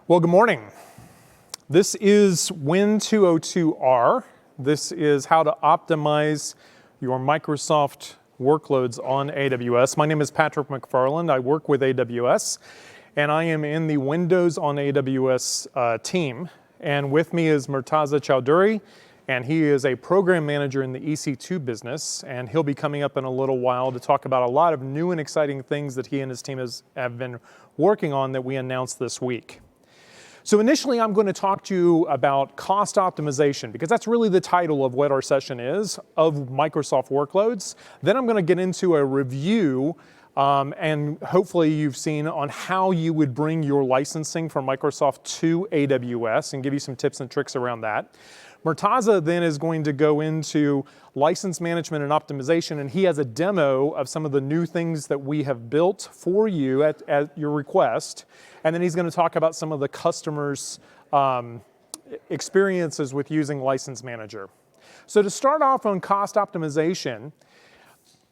Well, good morning. This is WIN202-R. This is how to optimize your Microsoft workloads on AWS. My name is Patrick McFarland. I work with AWS, and I am in the Windows on AWS team. And with me is Murtaza Chowdhury, and he is a program manager in the EC2 business, and he'll be coming up in a little while to talk about a lot of new and exciting things that he and his team have been working on that we announced this week. So initially, I'm going to talk to you about cost optimization, because that's really the title of what our session is, of Microsoft workloads. Then I'm going to get into a review, and hopefully you've seen on how you would bring your licensing from Microsoft to AWS and give you some tips and tricks around that. Murtaza then is going to go into license management and optimization, and he has a demo of some of the new things that we have built for you at your request. And then he's going to talk about some of the customers' experiences with using License Manager. So to start off on cost optimization,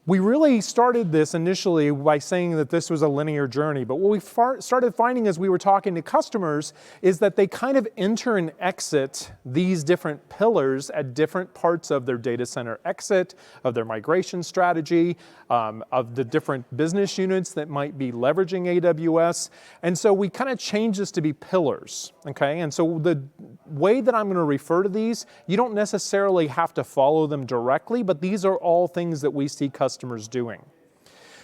we really started this initially by saying that this was a linear journey, but what we started finding as we were talking to customers is that they kind of enter and exit these different pillars at different parts of their data center exit, of their migration strategy, of the different business units that might be leveraging AWS. And so we kind of changed this to be pillars, okay? And so the way that I'm going to refer to these, you don't necessarily have to follow them directly, but these are all things that we see customers doing.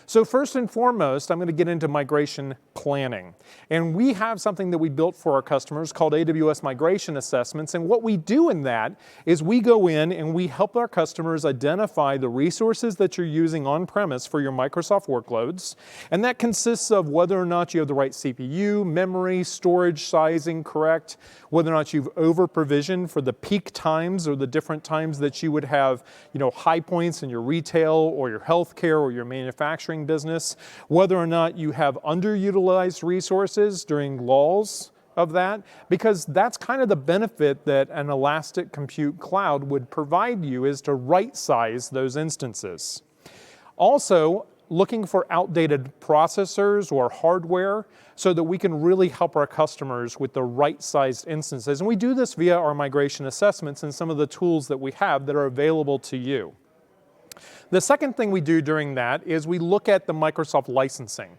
So first and foremost, I'm going to get into migration planning. And we have something that we built for our customers called AWS Migration Assessments. And what we do in that is we go in and we help our customers identify the resources that you're using on-premise for your Microsoft workloads. And that consists of whether or not you have the right CPU, memory, storage sizing correct, whether or not you've over-provisioned for the peak times or the different times that you would have, high points in your retail or your healthcare or your manufacturing business, whether or not you have underutilized resources during lulls of that, because that's kind of the benefit that an elastic compute cloud would provide you, is to right-size those instances. Also, looking for outdated processors or hardware so that we can really help our customers with the right-sized instances. And we do this via our migration assessments and some of the tools that we have that are available to you. The second thing we do during that is we look at the Microsoft licensing.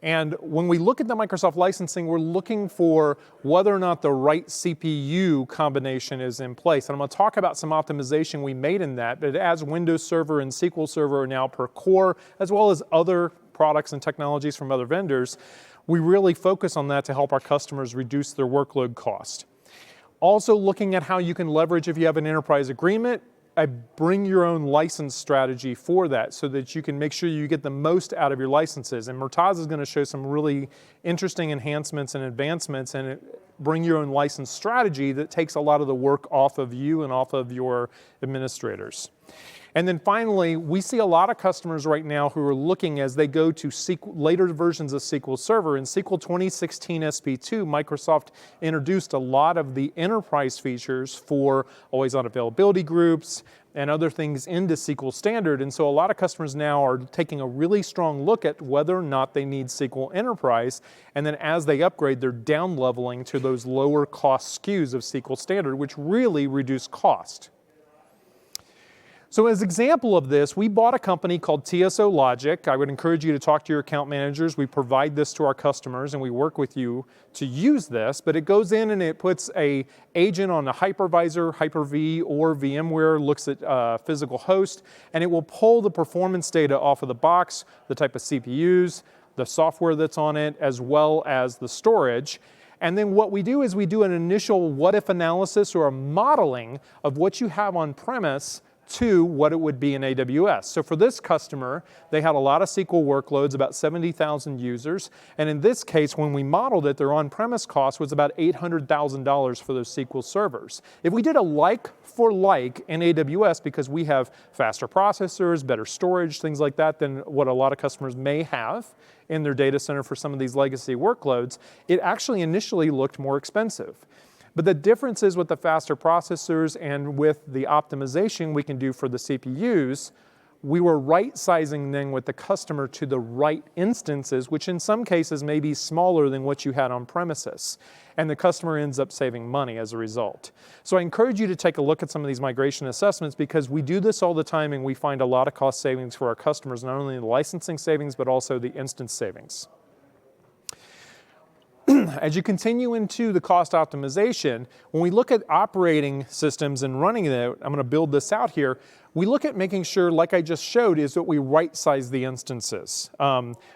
And when we look at the Microsoft licensing, we're looking for whether or not the right CPU combination is in place. And I'm going to talk about some optimization we made in that, but as Windows Server and SQL Server are now per core, as well as other products and technologies from other vendors, we really focus on that to help our customers reduce their workload cost. Also looking at how you can leverage, if you have an enterprise agreement, bring your own license strategy for that so that you can make sure you get the most out of your licenses. And Murtaza is going to show some really interesting enhancements and advancements and bring your own license strategy that takes a lot of the work off of you and off of your administrators. And then finally, we see a lot of customers right now who are looking as they go to later versions of SQL Server. In SQL 2016 SP2, Microsoft introduced a lot of the enterprise features for always-on availability groups and other things into SQL Standard. And so a lot of customers now are taking a really strong look at whether or not they need SQL Enterprise. And then as they upgrade, they're down-leveling to those lower cost SKUs of SQL Standard, which really reduce cost. So as an example of this, we bought a company called TSO Logic. I would encourage you to talk to your account managers. We provide this to our customers and we work with you to use this, but it goes in and it puts an agent on a hypervisor, Hyper-V or VMware, looks at physical host, and it will pull the performance data off of the box, the type of CPUs, the software that's on it, as well as the storage. And then what we do is we do an initial what-if analysis or a modeling of what you have on premise to what it would be in AWS. So for this customer, they had a lot of SQL workloads, about 70,000 users. And in this case, when we modeled it, their on-premise cost was about $800,000 for those SQL servers. If we did a like for like in AWS, because we have faster processors, better storage, things like that, than what a lot of customers may have in their data center for some of these legacy workloads, it actually initially looked more expensive. But the difference is with the faster processors and with the optimization we can do for the CPUs, we were right-sizing then with the customer to the right instances, which in some cases may be smaller than what you had on premises. And the customer ends up saving money as a result. So I encourage you to take a look at some of these migration assessments, because we do this all the time and we find a lot of cost savings for our customers, not only the licensing savings, but also the instance savings. As you continue into the cost optimization, when we look at operating systems and running it, I'm going to build this out here, we look at making sure, like I just showed, is that we right-size the instances.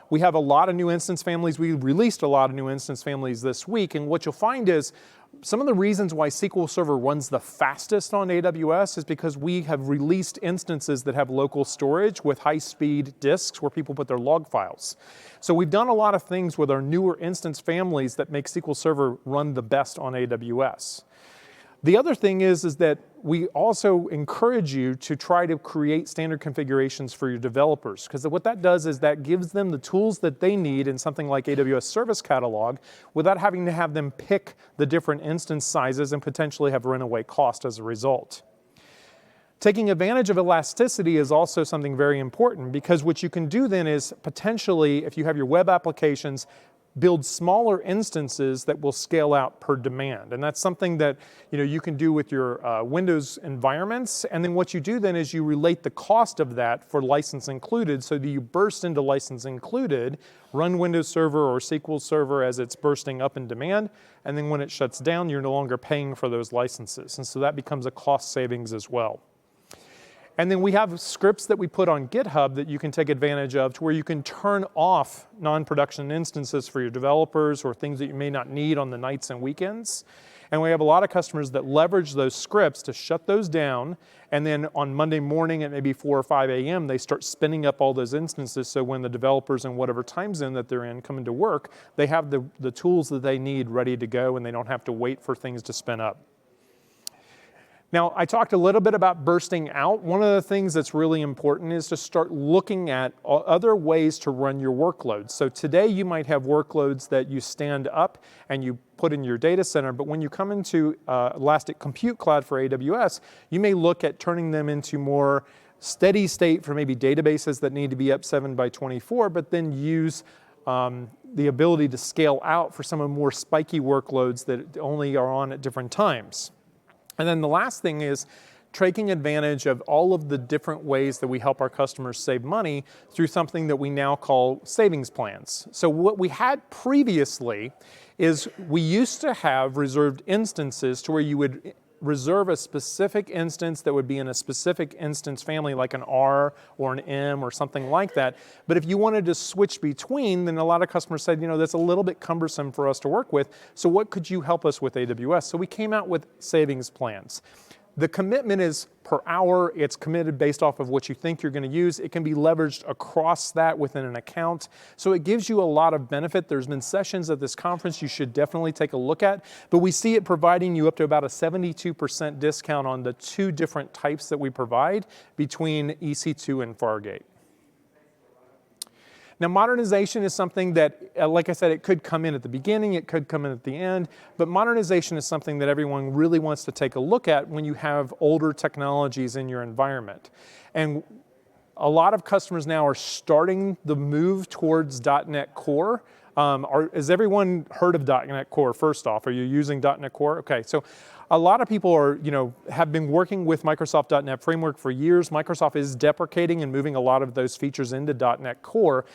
We have a lot of new instance families. We released a lot of new instance families this week, and what you'll find is some of the reasons why SQL Server runs the fastest on AWS is because we have released instances that have local storage with high-speed disks where people put their log files. So we've done a lot of things with our newer instance families that make SQL Server run the best on AWS. The other thing is that we also encourage you to try to create standard configurations for your developers, because what that does is that gives them the tools that they need in something like AWS Service Catalog without having to have them pick the different instance sizes and potentially have runaway cost as a result. Taking advantage of elasticity is also something very important, because what you can do then is potentially, if you have your web applications, build smaller instances that will scale out per demand. And that's something that you can do with your Windows environments. And then what you do then is you relate the cost of that for license included, so that you burst into license included, run Windows Server or SQL Server as it's bursting up in demand, and then when it shuts down, you're no longer paying for those licenses. And so that becomes a cost savings as well. And then we have scripts that we put on GitHub that you can take advantage of, to where you can turn off non-production instances for your developers or things that you may not need on the nights and weekends. And we have a lot of customers that leverage those scripts to shut those down, and then on Monday morning at maybe 4 or 5 a.m. they start spinning up all those instances, so when the developers in whatever time zone that they're in come into work, they have the tools that they need ready to go, and they don't have to wait for things to spin up. Now, I talked a little bit about bursting out. One of the things that's really important is to start looking at other ways to run your workloads. So today you might have workloads that you stand up and you put in your data center, but when you come into Elastic Compute Cloud for AWS, you may look at turning them into more steady state for maybe databases that need to be up 7/24, but then use the ability to scale out for some of the more spiky workloads that only are on at different times. And then the last thing is taking advantage of all of the different ways that we help our customers save money through something that we now call savings plans. So what we had previously is we used to have reserved instances to where you would reserve a specific instance that would be in a specific instance family, like an R or an M or something like that. But if you wanted to switch between, then a lot of customers said, that's a little bit cumbersome for us to work with. So what could you help us with AWS? So we came out with savings plans. The commitment is per hour. It's committed based off of what you think you're going to use. It can be leveraged across that within an account. So it gives you a lot of benefit. There's been sessions at this conference you should definitely take a look at. But we see it providing you up to about a 72% discount on the two different types that we provide between EC2 and Fargate. Now, modernization is something that, like I said, it could come in at the beginning, it could come in at the end, but modernization is something that everyone really wants to take a look at when you have older technologies in your environment. And a lot of customers now are starting the move towards .NET Core. Has everyone heard of .NET Core first off? Are you using .NET Core? Okay, so a lot of people are, have been working with Microsoft .NET Framework for years. Microsoft is deprecating and moving a lot of those features into .NET Core.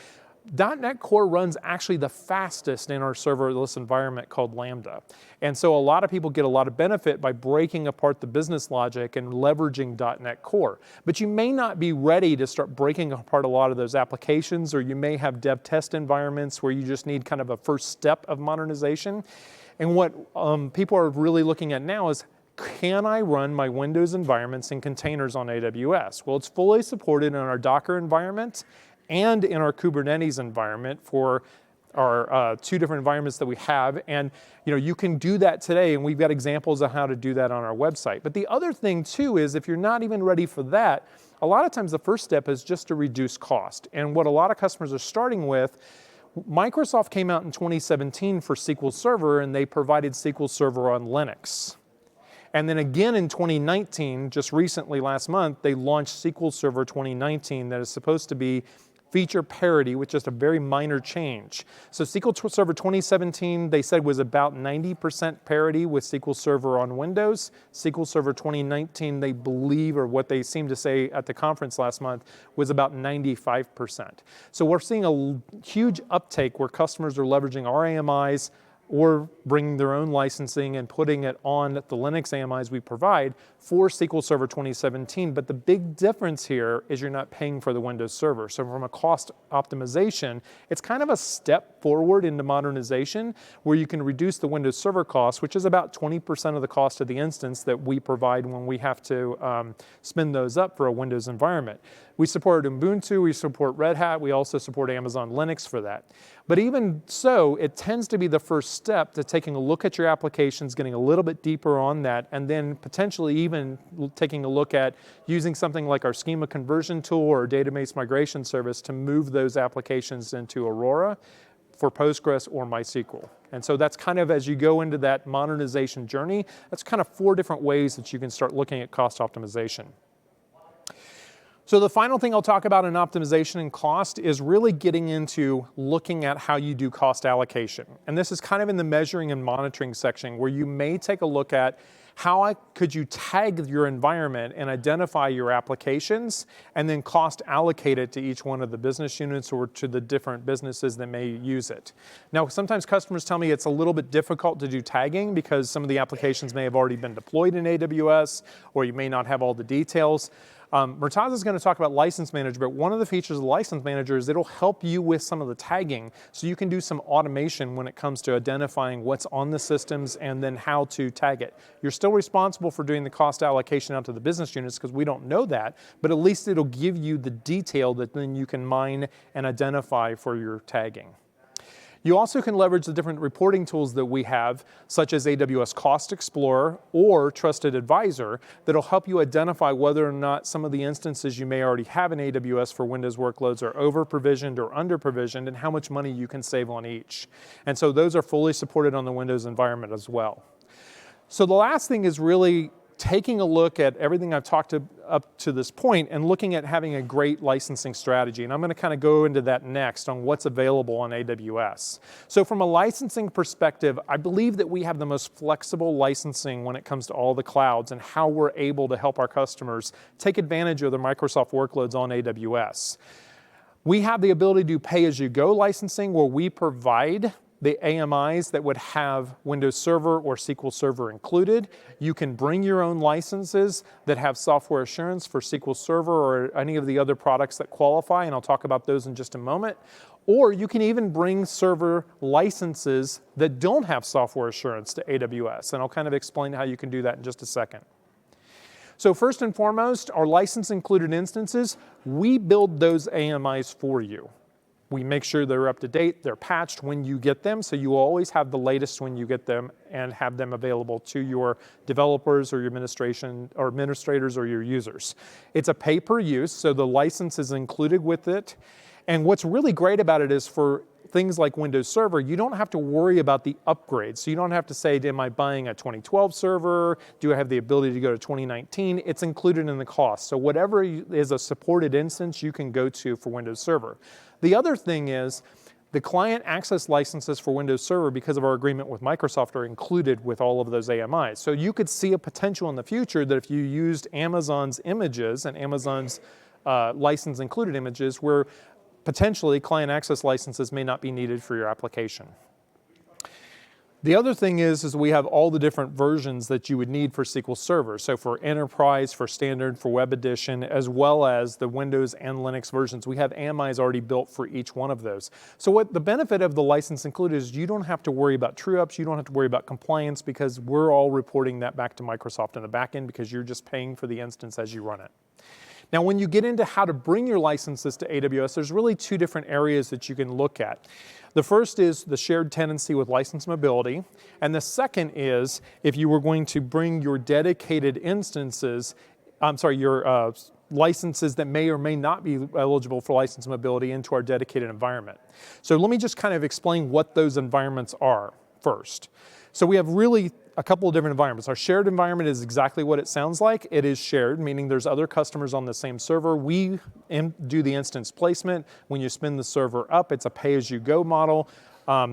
.NET Core runs actually the fastest in our serverless environment called Lambda. And so a lot of people get a lot of benefit by breaking apart the business logic and leveraging .NET Core. But you may not be ready to start breaking apart a lot of those applications, or you may have dev test environments where you just need kind of a first step of modernization. And what people are really looking at now is, can I run my Windows environments in containers on AWS? Well, it's fully supported in our Docker environment and in our Kubernetes environment for our two different environments that we have. And you can do that today, and we've got examples of how to do that on our website. But the other thing too is, if you're not even ready for that, a lot of times the first step is just to reduce cost. And what a lot of customers are starting with, Microsoft came out in 2017 for SQL Server, and they provided SQL Server on Linux. And then again in 2019, just recently last month, they launched SQL Server 2019 that is supposed to be feature parity with just a very minor change. So SQL Server 2017, they said was about 90% parity with SQL Server on Windows. SQL Server 2019, they believe, or what they seemed to say at the conference last month, was about 95%. So we're seeing a huge uptake where customers are leveraging our AMIs or bringing their own licensing and putting it on the Linux AMIs we provide for SQL Server 2017. But the big difference here is you're not paying for the Windows Server. So from a cost optimization, it's kind of a step forward into modernization where you can reduce the Windows Server cost, which is about 20% of the cost of the instance that we provide when we have to spin those up for a Windows environment. We support Ubuntu, we support Red Hat, we also support Amazon Linux for that. But even so, it tends to be the first step to taking a look at your applications, getting a little bit deeper on that, and then potentially even taking a look at using something like our schema conversion tool or database migration service to move those applications into Aurora for Postgres or MySQL. And so that's kind of, as you go into that modernization journey, that's kind of 4 different ways that you can start looking at cost optimization. So the final thing I'll talk about in optimization and cost is really getting into looking at how you do cost allocation. And this is kind of in the measuring and monitoring section where you may take a look at how could you tag your environment and identify your applications and then cost allocate it to each one of the business units or to the different businesses that may use it. Now, sometimes customers tell me it's a little bit difficult to do tagging because some of the applications may have already been deployed in AWS or you may not have all the details. Murtaza is going to talk about License Manager, but one of the features of License Manager is it'll help you with some of the tagging so you can do some automation when it comes to identifying what's on the systems and then how to tag it. You're still responsible for doing the cost allocation out to the business units because we don't know that, but at least it'll give you the detail that then you can mine and identify for your tagging. You also can leverage the different reporting tools that we have, such as AWS Cost Explorer or Trusted Advisor, that'll help you identify whether or not some of the instances you may already have in AWS for Windows workloads are over-provisioned or under-provisioned and how much money you can save on each. And so those are fully supported on the Windows environment as well. So the last thing is really taking a look at everything I've talked up to this point and looking at having a great licensing strategy. And I'm going to kind of go into that next on what's available on AWS. So from a licensing perspective, I believe that we have the most flexible licensing when it comes to all the clouds and how we're able to help our customers take advantage of the Microsoft workloads on AWS. We have the ability to do pay-as-you-go licensing where we provide the AMIs that would have Windows Server or SQL Server included. You can bring your own licenses that have software assurance for SQL Server or any of the other products that qualify, and I'll talk about those in just a moment. Or you can even bring server licenses that don't have software assurance to AWS, and I'll kind of explain how you can do that in just a second. So first and foremost, our license included instances, we build those AMIs for you. We make sure they're up to date, they're patched when you get them, so you always have the latest when you get them and have them available to your developers or your administrators or your users. It's a pay-per-use, so the license is included with it. And what's really great about it is for things like Windows Server, you don't have to worry about the upgrades. So you don't have to say, am I buying a 2012 server? Do I have the ability to go to 2019? It's included in the cost. So whatever is a supported instance, you can go to for Windows Server. The other thing is the client access licenses for Windows Server, because of our agreement with Microsoft, are included with all of those AMIs. So you could see a potential in the future that if you used Amazon's images and Amazon's license included images, where potentially client access licenses may not be needed for your application. The other thing is we have all the different versions that you would need for SQL Server. So for Enterprise, for Standard, for Web Edition, as well as the Windows and Linux versions, we have AMIs already built for each one of those. So what the benefit of the license included is you don't have to worry about true-ups, you don't have to worry about compliance because we're all reporting that back to Microsoft in the back end because you're just paying for the instance as you run it. Now, when you get into how to bring your licenses to AWS, there's really 2 different areas that you can look at. The first is the shared tenancy with license mobility, and the second is if you were going to bring your dedicated instances, your licenses that may or may not be eligible for license mobility into our dedicated environment. So let me just kind of explain what those environments are. first. So we have really a couple of different environments. Our shared environment is exactly what it sounds like. It is shared, meaning there's other customers on the same server. We do the instance placement. When you spin the server up, it's a pay-as-you-go model.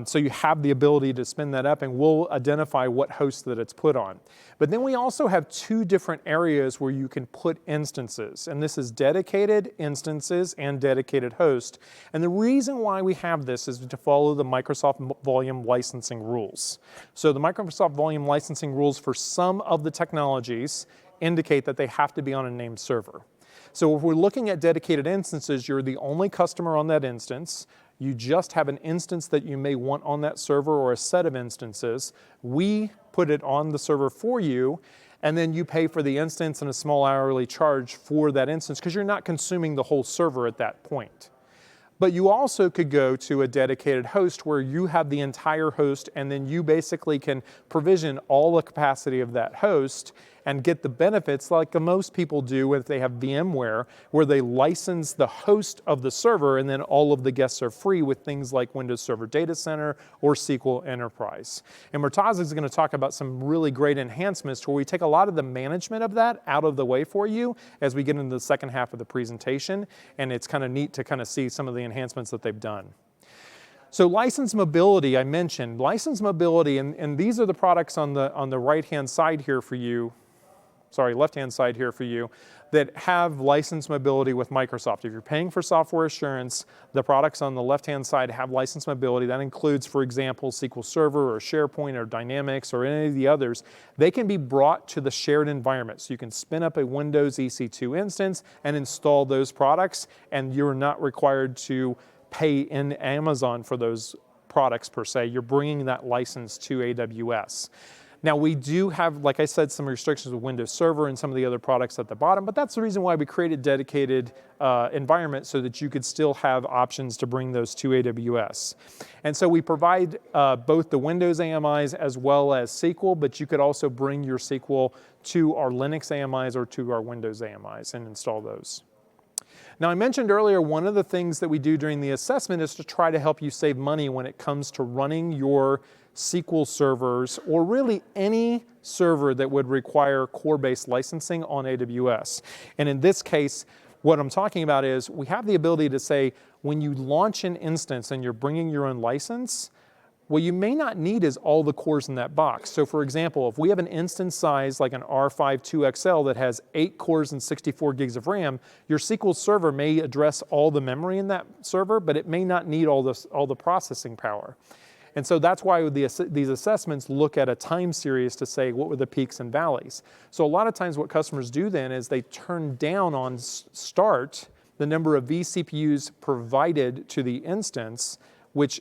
So you have the ability to spin that up, and we'll identify what host that it's put on. But then we also have two different areas where you can put instances, and this is dedicated instances and dedicated host. And the reason why we have this is to follow the Microsoft Volume Licensing rules. So the Microsoft Volume Licensing rules for some of the technologies indicate that they have to be on a named server. So if we're looking at dedicated instances, you're the only customer on that instance. You just have an instance that you may want on that server or a set of instances. We put it on the server for you, and then you pay for the instance and a small hourly charge for that instance because you're not consuming the whole server at that point. But you also could go to a dedicated host where you have the entire host, and then you basically can provision all the capacity of that host and get the benefits like most people do if they have VMware, where they license the host of the server and then all of the guests are free with things like Windows Server Data Center or SQL Enterprise. And Murtaza is going to talk about some really great enhancements where we take a lot of the management of that out of the way for you as we get into the second half of the presentation, and it's kind of neat to kind of see some of the enhancements that they've done. So license mobility, I mentioned. License mobility, and these are the products on the right-hand side here for you, left-hand side here for you, that have license mobility with Microsoft. If you're paying for software assurance, the products on the left-hand side have license mobility. That includes, for example, SQL Server or SharePoint or Dynamics or any of the others. They can be brought to the shared environment. So you can spin up a Windows EC2 instance and install those products, and you're not required to pay in Amazon for those products per se. You're bringing that license to AWS. Now we do have, like I said, some restrictions with Windows Server and some of the other products at the bottom, but that's the reason why we created dedicated environment so that you could still have options to bring those to AWS. And so we provide both the Windows AMIs as well as SQL, but you could also bring your SQL to our Linux AMIs or to our Windows AMIs and install those. Now I mentioned earlier, one of the things that we do during the assessment is to try to help you save money when it comes to running your SQL servers, or really any server that would require core-based licensing on AWS. And in this case, what I'm talking about is we have the ability to say, when you launch an instance and you're bringing your own license, what you may not need is all the cores in that box. So for example, if we have an instance size like an R5 2XL that has 8 cores and 64 gigs of RAM, your SQL Server may address all the memory in that server, but it may not need all the processing power. And so that's why these assessments look at a time series to say what were the peaks and valleys. So a lot of times what customers do then is they turn down on start the number of vCPUs provided to the instance, which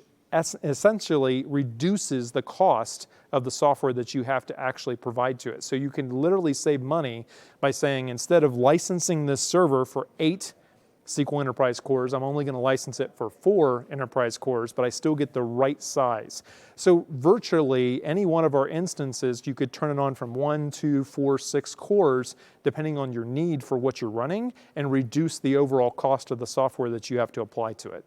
essentially reduces the cost of the software that you have to actually provide to it. So you can literally save money by saying, instead of licensing this server for 8 SQL Enterprise cores, I'm only going to license it for 4 enterprise cores, but I still get the right size. So virtually any one of our instances, you could turn it on from 1, 2, 4, 6 cores, depending on your need for what you're running, and reduce the overall cost of the software that you have to apply to it.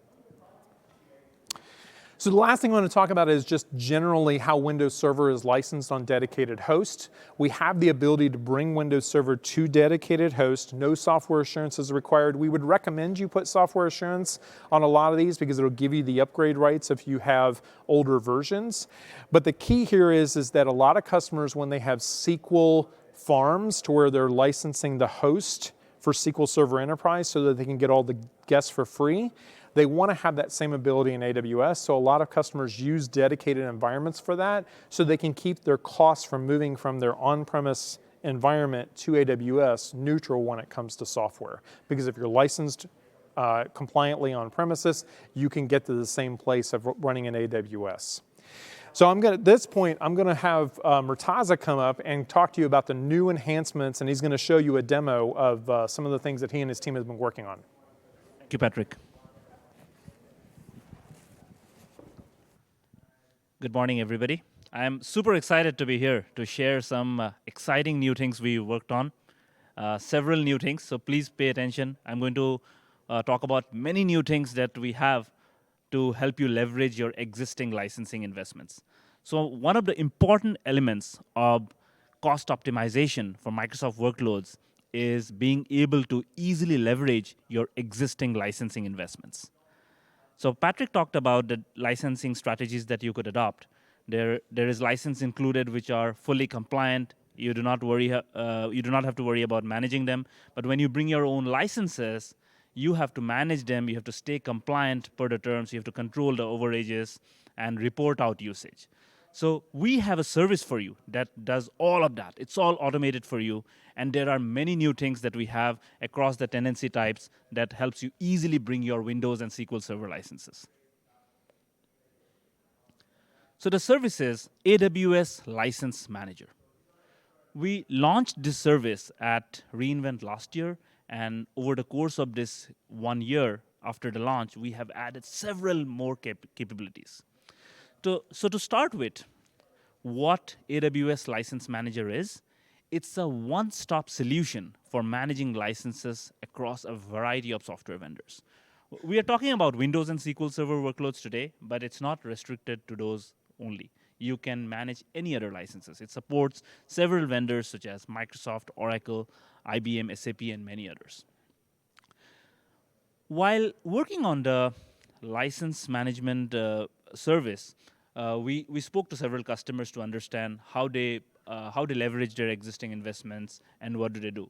So the last thing I want to talk about is just generally how Windows Server is licensed on dedicated hosts. We have the ability to bring Windows Server to dedicated hosts. No software assurance is required. We would recommend you put software assurance on a lot of these because it'll give you the upgrade rights if you have older versions. But the key here is that a lot of customers, when they have SQL farms to where they're licensing the host for SQL Server Enterprise so that they can get all the guests for free, they want to have that same ability in AWS, so a lot of customers use dedicated environments for that so they can keep their costs from moving from their on-premise environment to AWS neutral when it comes to software. Because if you're licensed compliantly on premises, you can get to the same place of running in AWS. So at this point, I'm going to have Murtaza come up and talk to you about the new enhancements, and he's going to show you a demo of some of the things that he and his team have been working on. Thank you, Patrick. Good morning, everybody. I'm super excited to be here to share some exciting new things we worked on, several new things, so please pay attention. I'm going to talk about many new things that we have to help you leverage your existing licensing investments. So one of the important elements of cost optimization for Microsoft workloads is being able to easily leverage your existing licensing investments. So Patrick talked about the licensing strategies that you could adopt. There is license included which are fully compliant. You do not have to worry about managing them. But when you bring your own licenses, you have to manage them. You have to stay compliant per the terms. You have to control the overages and report out usage. So we have a service for you that does all of that. It's all automated for you. And there are many new things that we have across the tenancy types that helps you easily bring your Windows and SQL Server licenses. So the service is AWS License Manager. We launched this service at reInvent last year, and over the course of this 1 year after the launch, we have added several more capabilities. So to start with, what AWS License Manager is, it's a one-stop solution for managing licenses across a variety of software vendors. We are talking about Windows and SQL Server workloads today, but it's not restricted to those only. You can manage any other licenses. It supports several vendors such as Microsoft, Oracle, IBM, SAP, and many others. While working on the license management service, we spoke to several customers to understand how they leverage their existing investments and what do they do.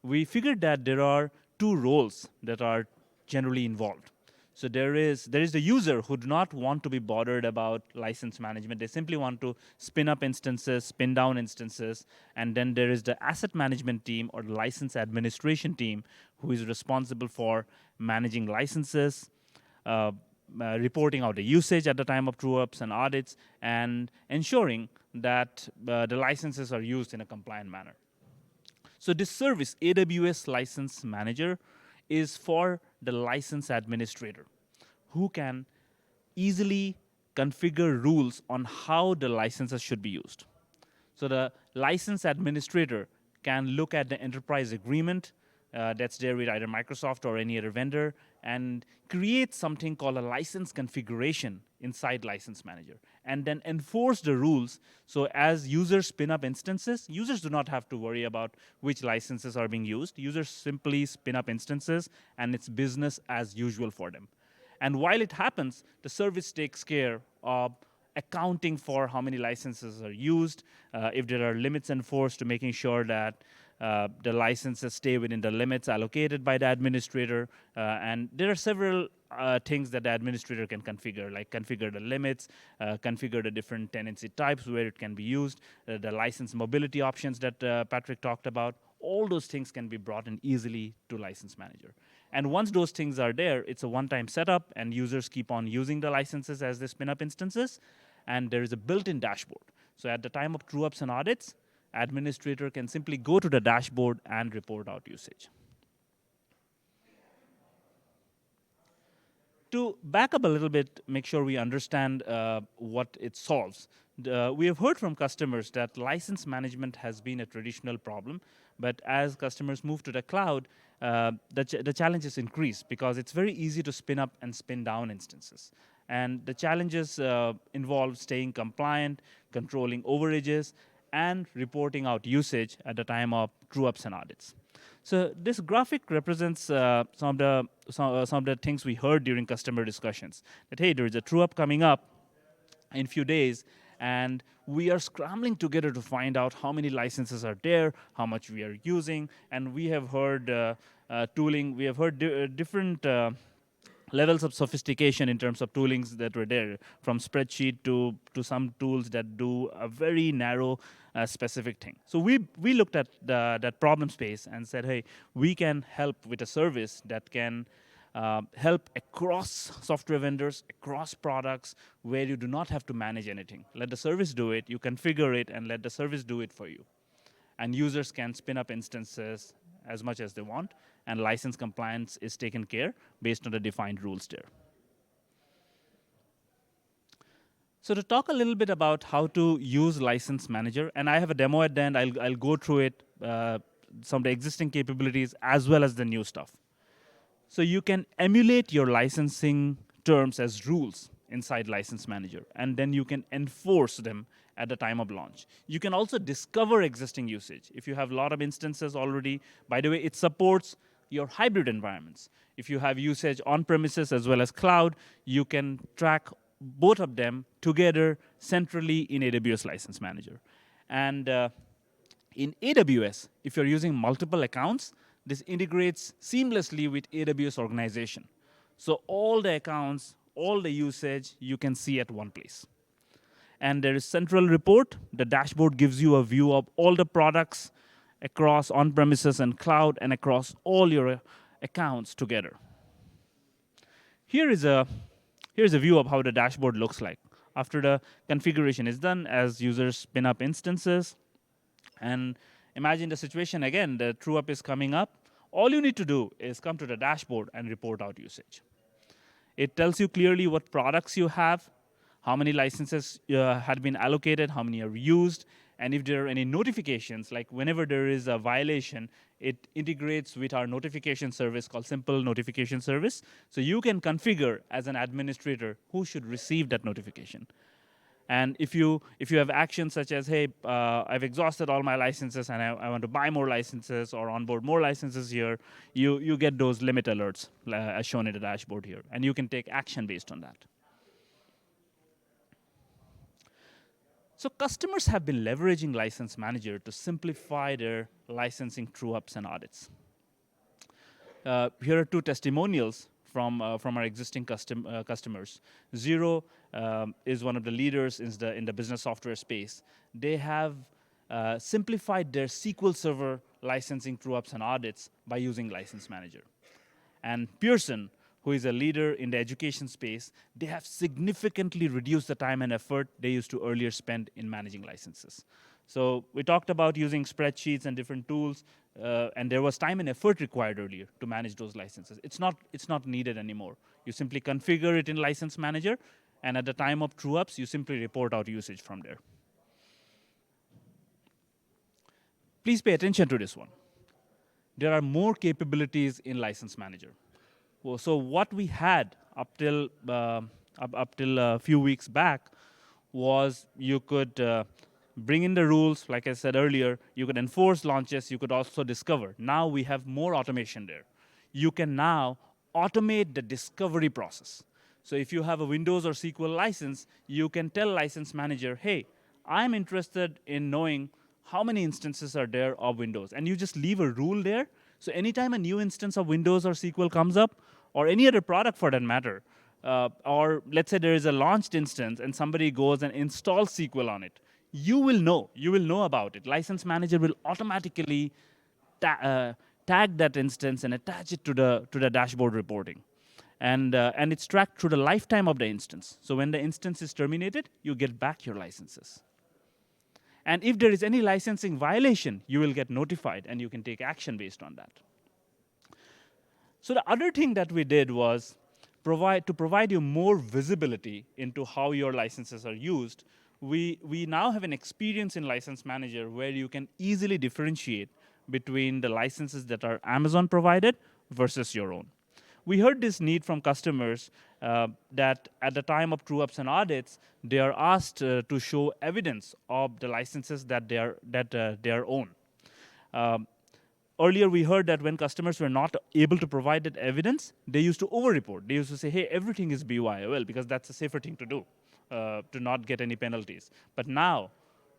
We figured that there are two roles that are generally involved. So there is the user who do not want to be bothered about license management. They simply want to spin up instances, spin down instances, and then there is the asset management team or the license administration team who is responsible for managing licenses, reporting out the usage at the time of true-ups and audits, and ensuring that the licenses are used in a compliant manner. So this service, AWS License Manager, is for the license administrator who can easily configure rules on how the licenses should be used. So the license administrator can look at the enterprise agreement that's there with either Microsoft or any other vendor and create something called a license configuration inside License Manager and then enforce the rules. So as users spin up instances, users do not have to worry about which licenses are being used. Users simply spin up instances and it's business as usual for them. And while it happens, the service takes care of accounting for how many licenses are used, if there are limits enforced, to making sure that the licenses stay within the limits allocated by the administrator. And there are several things that the administrator can configure, like configure the limits, configure the different tenancy types where it can be used, the license mobility options that Patrick talked about. All those things can be brought in easily to License Manager. And once those things are there, it's a one-time setup, and users keep on using the licenses as they spin up instances. And there is a built-in dashboard. So at the time of true-ups and audits, administrator can simply go to the dashboard and report out usage. To back up a little bit, make sure we understand what it solves. We have heard from customers that license management has been a traditional problem, but as customers move to the cloud, the challenges increase because it's very easy to spin up and spin down instances. And the challenges involve staying compliant, controlling overages, and reporting out usage at the time of true-ups and audits. So this graphic represents some of the things we heard during customer discussions. That, hey, there is a true-up coming up in a few days, and we are scrambling together to find out how many licenses are there, how much we are using, and we have heard tooling, we have heard different levels of sophistication in terms of toolings that were there, from spreadsheet to some tools that do a very narrow specific thing. So we looked at that problem space and said, hey, we can help with a service that can help across software vendors, across products, where you do not have to manage anything. Let the service do it, you configure it, and let the service do it for you. And users can spin up instances as much as they want, and license compliance is taken care based on the defined rules there. So to talk a little bit about how to use License Manager, and I have a demo at the end, I'll go through it, some of the existing capabilities as well as the new stuff. So you can emulate your licensing terms as rules inside License Manager, and then you can enforce them at the time of launch. You can also discover existing usage. If you have a lot of instances already, by the way, it supports your hybrid environments. If you have usage on-premises as well as cloud, you can track both of them together centrally in AWS License Manager. And in AWS, if you're using multiple accounts, this integrates seamlessly with AWS organization. So all the accounts, all the usage, you can see at one place. And there is central report. The dashboard gives you a view of all the products across on-premises and cloud and across all your accounts together. Here's a view of how the dashboard looks like. After the configuration is done, as users spin up instances, and imagine the situation again, the true up is coming up. All you need to do is come to the dashboard and report out usage. It tells you clearly what products you have, how many licenses had been allocated, how many are used, and if there are any notifications, like whenever there is a violation, it integrates with our notification service called Simple Notification Service. So you can configure as an administrator who should receive that notification. And if you have actions such as, hey, I've exhausted all my licenses and I want to buy more licenses or onboard more licenses here, you get those limit alerts as shown in the dashboard here. And you can take action based on that. So customers have been leveraging License Manager to simplify their licensing true-ups and audits. Here are two testimonials from our existing customers. Xero is one of the leaders in the business software space. They have simplified their SQL Server licensing true-ups and audits by using License Manager. And Pearson, who is a leader in the education space, they have significantly reduced the time and effort they used to earlier spend in managing licenses. So we talked about using spreadsheets and different tools, and there was time and effort required earlier to manage those licenses. It's not needed anymore. You simply configure it in License Manager, and at the time of true-ups, you simply report out usage from there. Please pay attention to this one. There are more capabilities in License Manager. Well, so what we had up till a few weeks back was you could bring in the rules, like I said earlier, you could enforce launches, you could also discover. Now we have more automation there. You can now automate the discovery process. So if you have a Windows or SQL license, you can tell License Manager, hey, I'm interested in knowing how many instances are there of Windows. And you just leave a rule there. So anytime a new instance of Windows or SQL comes up, or any other product for that matter, or let's say there is a launched instance and somebody goes and installs SQL on it, you will know about it. License Manager will automatically tag that instance and attach it to the dashboard reporting. And it's tracked through the lifetime of the instance. So when the instance is terminated, you get back your licenses. And if there is any licensing violation, you will get notified and you can take action based on that. So the other thing that we did was provide you more visibility into how your licenses are used. We now have an experience in License Manager where you can easily differentiate between the licenses that are Amazon provided versus your own. We heard this need from customers that at the time of true-ups and audits, they are asked to show evidence of the licenses that they are own. Earlier, we heard that when customers were not able to provide that evidence, they used to over-report. They used to say, hey, everything is BYOL, because that's a safer thing to do, to not get any penalties. But now,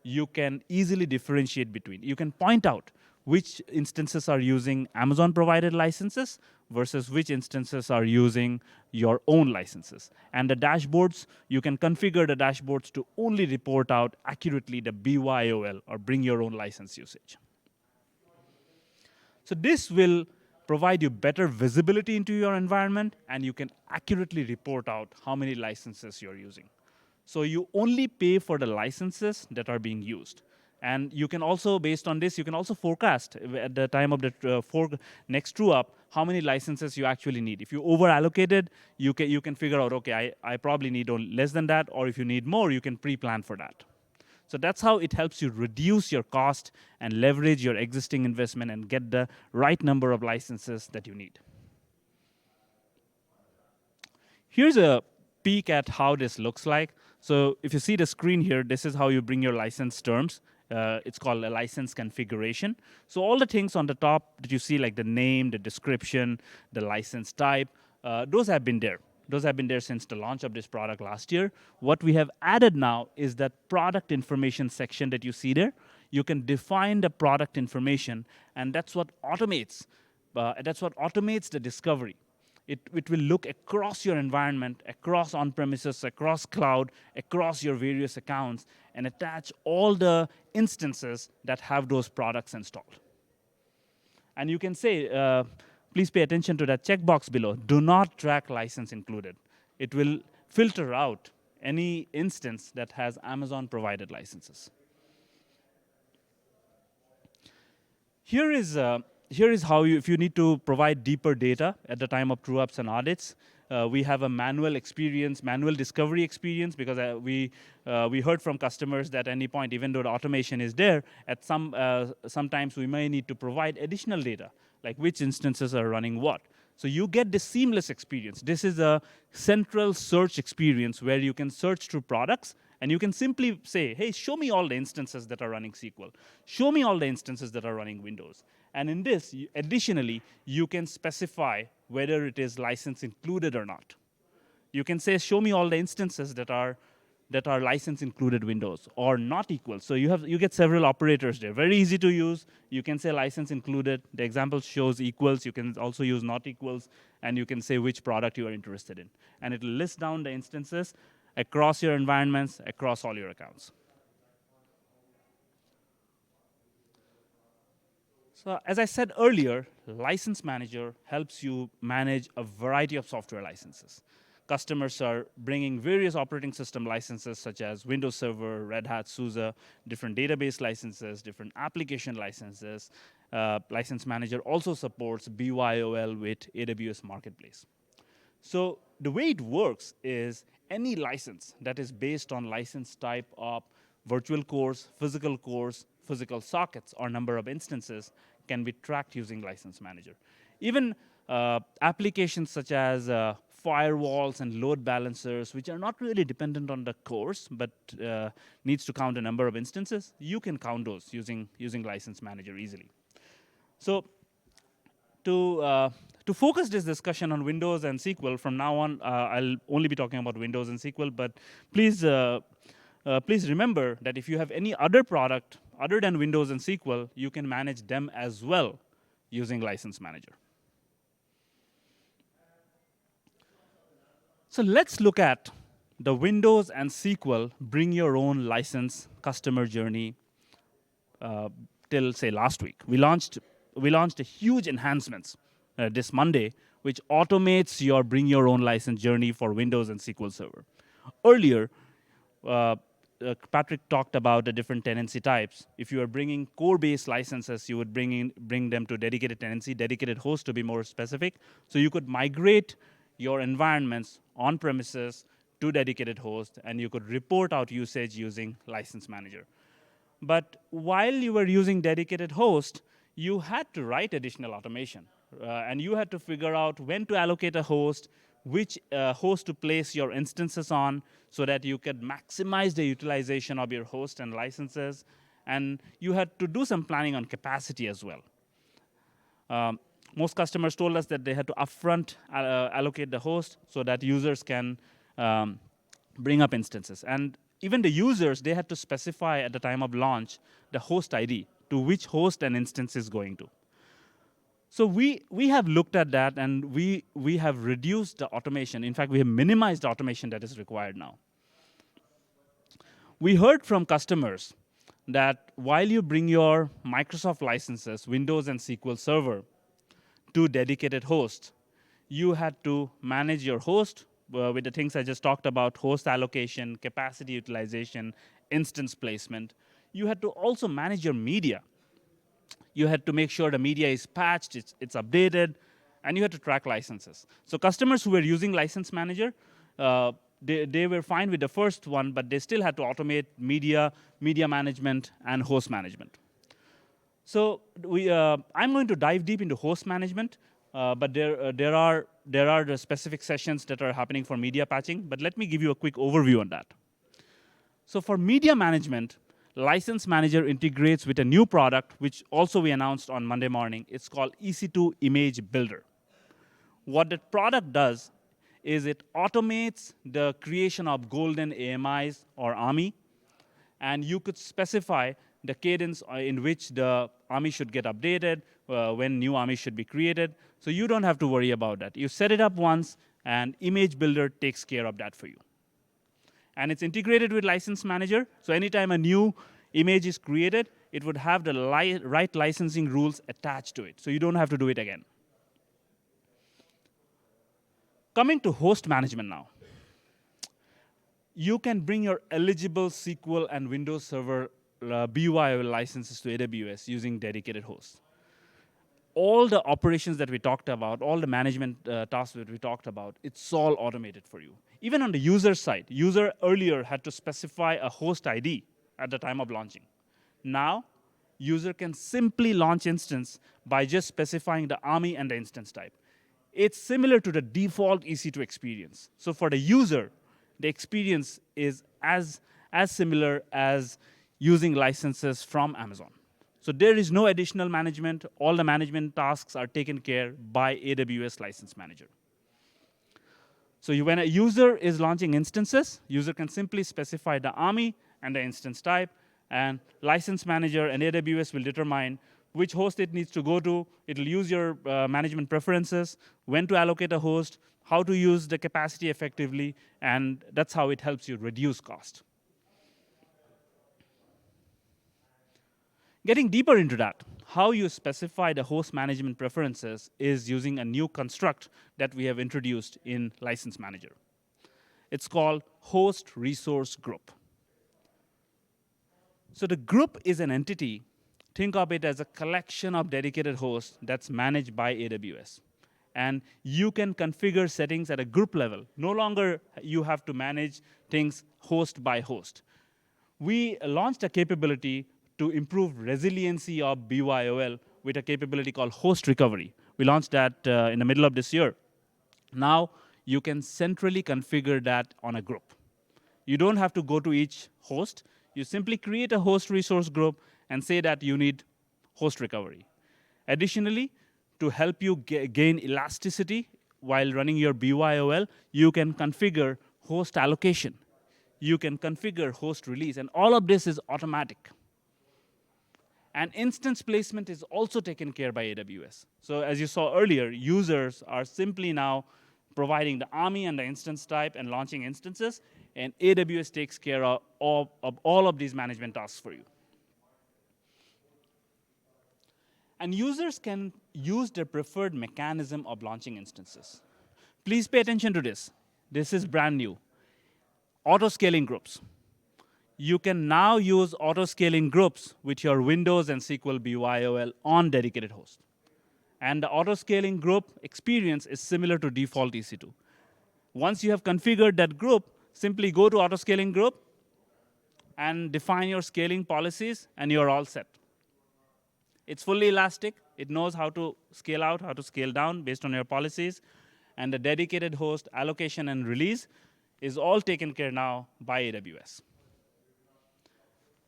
you can easily differentiate between. You can point out which instances are using Amazon-provided licenses versus which instances are using your own licenses. And the dashboards, you can configure the dashboards to only report out accurately the BYOL, or bring your own license usage. So this will provide you better visibility into your environment, and you can accurately report out how many licenses you're using. So you only pay for the licenses that are being used. And you can also, based on this, you can also forecast at the time of the next true-up how many licenses you actually need. If you over-allocated, you can figure out, okay, I probably need less than that, or if you need more, you can pre-plan for that. So that's how it helps you reduce your cost and leverage your existing investment and get the right number of licenses that you need. Here's a peek at how this looks like. So if you see the screen here, this is how you bring your license terms. It's called a license configuration. So all the things on the top that you see, like the name, the description, the license type, those have been there. Those have been there since the launch of this product last year. What we have added now is that product information section that you see there. You can define the product information, and that's what automates. That's what automates the discovery. It will look across your environment, across on-premises, across cloud, across your various accounts, and attach all the instances that have those products installed. And you can say, please pay attention to that checkbox below. Do not track license included. It will filter out any instance that has Amazon-provided licenses. Here is how if you need to provide deeper data at the time of true-ups and audits. We have a manual discovery experience, because we heard from customers that at any point, even though the automation is there, at sometimes we may need to provide additional data, like which instances are running what. So you get this seamless experience. This is a central search experience where you can search through products, and you can simply say, hey, show me all the instances that are running SQL. Show me all the instances that are running Windows. And in this, additionally, you can specify whether it is license included or not. You can say, show me all the instances that are license included Windows or not equal. So you get several operators there. Very easy to use. You can say license included. The example shows equals. You can also use not equals, and you can say which product you are interested in. And it will list down the instances across your environments, across all your accounts. So as I said earlier, License Manager helps you manage a variety of software licenses. Customers are bringing various operating system licenses, such as Windows Server, Red Hat, SUSE, different database licenses, different application licenses. License Manager also supports BYOL with AWS Marketplace. So the way it works is any license that is based on license type of virtual cores, physical sockets, or number of instances can be tracked using License Manager. Even applications such as firewalls and load balancers, which are not really dependent on the cores, but needs to count a number of instances, you can count those using License Manager easily. So to focus this discussion on Windows and SQL, from now on, I'll only be talking about Windows and SQL, but please remember that if you have any other product other than Windows and SQL, you can manage them as well using License Manager. So let's look at the Windows and SQL bring your own license customer journey till, say, last week. We launched a huge enhancements this Monday, which automates your bring your own license journey for Windows and SQL Server. Earlier, Patrick talked about the different tenancy types. If you are bringing core-based licenses, you would bring them to dedicated tenancy, dedicated host to be more specific. So you could migrate your environments on-premises to dedicated host, and you could report out usage using License Manager. But while you were using dedicated host, you had to write additional automation. And you had to figure out when to allocate a host, which host to place your instances on, so that you could maximize the utilization of your host and licenses. And you had to do some planning on capacity as well. Most customers told us that they had to upfront allocate the host so that users can bring up instances. And even the users, they had to specify at the time of launch the host ID to which host an instance is going to. So we have looked at that, and we have reduced the automation. In fact, we have minimized the automation that is required now. We heard from customers that while you bring your Microsoft licenses, Windows and SQL Server, to dedicated hosts, you had to manage your host with the things I just talked about: host allocation, capacity utilization, instance placement. You had to also manage your media. You had to make sure the media is patched, it's updated, and you had to track licenses. So customers who were using License Manager, they were fine with the first one, but they still had to automate media management, and host management. So I'm going to dive deep into host management. but there are the specific sessions that are happening for media patching. But let me give you a quick overview on that. So for media management, License Manager integrates with a new product, which also we announced on Monday morning. It's called EC2 Image Builder. What that product does is it automates the creation of golden AMIs or AMI, and you could specify the cadence in which the AMI should get updated, when new AMI should be created. So you don't have to worry about that. You set it up once, and Image Builder takes care of that for you. And it's integrated with License Manager, so anytime a new image is created, it would have the right licensing rules attached to it, so you don't have to do it again. Coming to host management now. You can bring your eligible SQL and Windows Server BYOL licenses to AWS using dedicated hosts. All the operations that we talked about, all the management tasks that we talked about, it's all automated for you. Even on the user side, user earlier had to specify a host ID at the time of launching. Now, user can simply launch instance by just specifying the AMI and the instance type. It's similar to the default EC2 experience. So for the user, the experience is as similar as using licenses from Amazon. So there is no additional management. All the management tasks are taken care by AWS License Manager. So when a user is launching instances, user can simply specify the AMI and the instance type, and License Manager and AWS will determine which host it needs to go to. It'll use your management preferences, when to allocate a host, how to use the capacity effectively, and that's how it helps you reduce cost. Getting deeper into that, how you specify the host management preferences is using a new construct that we have introduced in License Manager. It's called Host Resource Group. So the group is an entity. Think of it as a collection of dedicated hosts that's managed by AWS. And you can configure settings at a group level. No longer you have to manage things host by host. We launched a capability to improve resiliency of BYOL with a capability called host recovery. We launched that in the middle of this year. Now, you can centrally configure that on a group. You don't have to go to each host. You simply create a host resource group and say that you need host recovery. Additionally, to help you gain elasticity while running your BYOL, you can configure host allocation. You can configure host release, and all of this is automatic. And instance placement is also taken care by AWS. So as you saw earlier, users are simply now providing the AMI and the instance type and launching instances, and AWS takes care of all of these management tasks for you. And users can use their preferred mechanism of launching instances. Please pay attention to this. This is brand new. Auto-scaling groups. You can now use auto-scaling groups with your Windows and SQL BYOL on dedicated host. And the auto-scaling group experience is similar to default EC2. Once you have configured that group, simply go to auto-scaling group and define your scaling policies, and you're all set. It's fully elastic. It knows how to scale out, how to scale down based on your policies. And the dedicated host allocation and release is all taken care now by AWS.